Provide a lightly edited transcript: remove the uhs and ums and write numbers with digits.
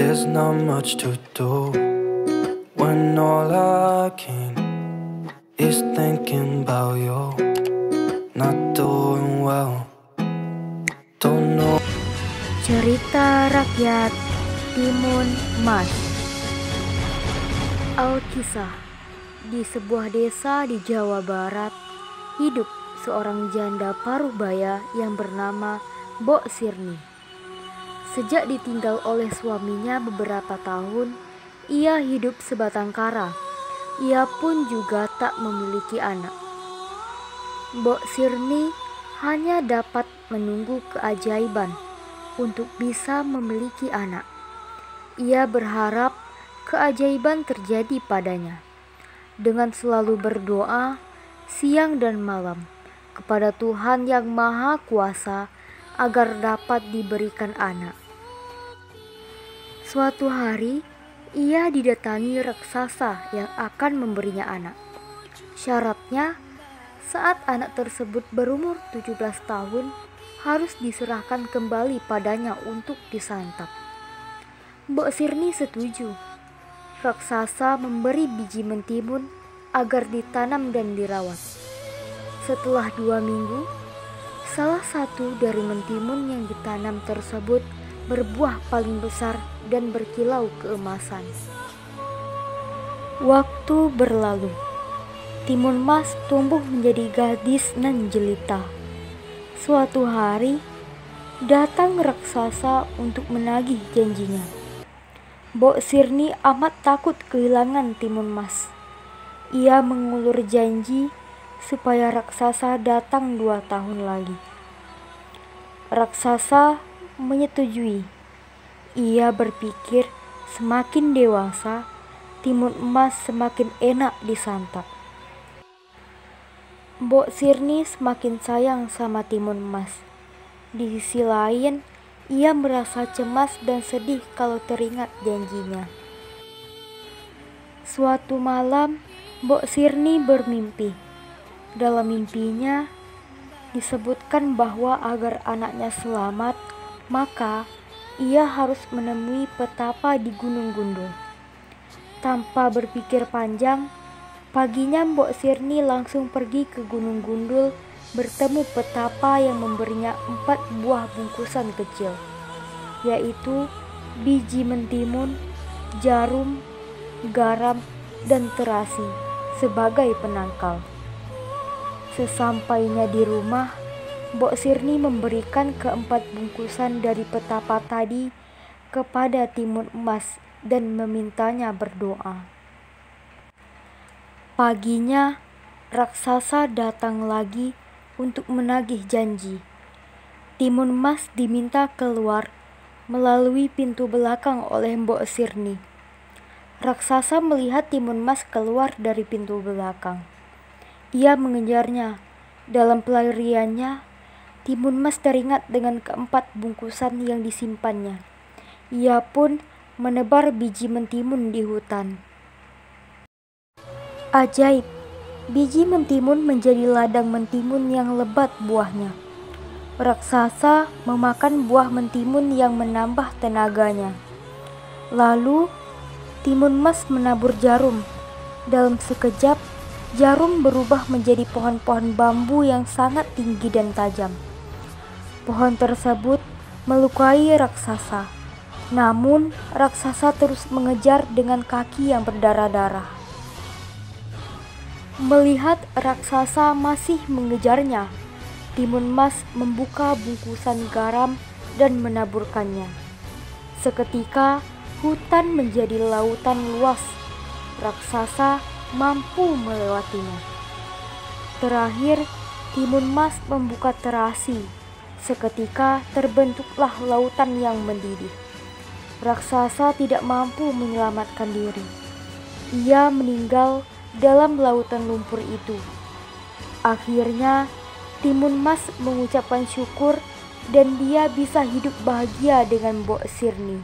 There's not much to do when all I can is thinking about you. Not doing well, don't know. Cerita rakyat Timun Mas. Alkisah. Di sebuah desa di Jawa Barat, hidup seorang janda paruh-baya yang bernama Mbok Sirni. Sejak ditinggal oleh suaminya beberapa tahun, ia hidup sebatang kara. Ia pun juga tak memiliki anak. Mbok Sirni hanya dapat menunggu keajaiban untuk bisa memiliki anak. Ia berharap keajaiban terjadi padanya dengan selalu berdoa siang dan malam kepada Tuhan Yang Maha Kuasa agar dapat diberikan anak. Suatu hari, ia didatangi raksasa yang akan memberinya anak. Syaratnya, saat anak tersebut berumur 17 tahun, harus diserahkan kembali padanya untuk disantap. Mbok Sirni setuju. Raksasa memberi biji mentimun agar ditanam dan dirawat. Setelah 2 minggu, salah satu dari mentimun yang ditanam tersebut berbuah paling besar dan berkilau keemasan. Waktu berlalu, Timun Mas tumbuh menjadi gadis nan jelita. Suatu hari, datang raksasa untuk menagih janjinya. Mbok Sirni amat takut kehilangan Timun Mas. Ia mengulur janji supaya raksasa datang 2 tahun lagi. Raksasa menyetujui. Ia berpikir semakin dewasa, Timun Emas semakin enak disantap. Mbok Sirni semakin sayang sama Timun Emas. Di sisi lain, ia merasa cemas dan sedih kalau teringat janjinya. Suatu malam, Mbok Sirni bermimpi. Dalam mimpinya, disebutkan bahwa agar anaknya selamat, maka ia harus menemui petapa di Gunung Gundul. Tanpa berpikir panjang, paginya Mbok Sirni langsung pergi ke Gunung Gundul bertemu petapa yang memberinya 4 buah bungkusan kecil, yaitu biji mentimun, jarum, garam, dan terasi sebagai penangkal. Sesampainya di rumah, Mbok Sirni memberikan ke-4 bungkusan dari petapa tadi kepada Timun Emas dan memintanya berdoa. Paginya, raksasa datang lagi untuk menagih janji. Timun Emas diminta keluar melalui pintu belakang oleh Mbok Sirni. Raksasa melihat Timun Emas keluar dari pintu belakang. Ia mengejarnya. Dalam pelariannya, Timun Emas teringat dengan ke-4 bungkusan yang disimpannya. Ia pun menebar biji mentimun di hutan. Ajaib, biji mentimun menjadi ladang mentimun yang lebat buahnya. Raksasa memakan buah mentimun yang menambah tenaganya. Lalu, Timun Emas menabur jarum. Dalam sekejap, jarum berubah menjadi pohon-pohon bambu yang sangat tinggi dan tajam. Pohon tersebut melukai raksasa. Namun, raksasa terus mengejar dengan kaki yang berdarah-darah. Melihat raksasa masih mengejarnya, Timun Emas membuka bungkusan garam dan menaburkannya. Seketika, hutan menjadi lautan luas. Raksasa mampu melewatinya. Terakhir, Timun Emas membuka terasi. Seketika terbentuklah lautan yang mendidih. Raksasa tidak mampu menyelamatkan diri. Ia meninggal dalam lautan lumpur itu. Akhirnya, Timun Emas mengucapkan syukur dan dia bisa hidup bahagia dengan Mbok Sirni.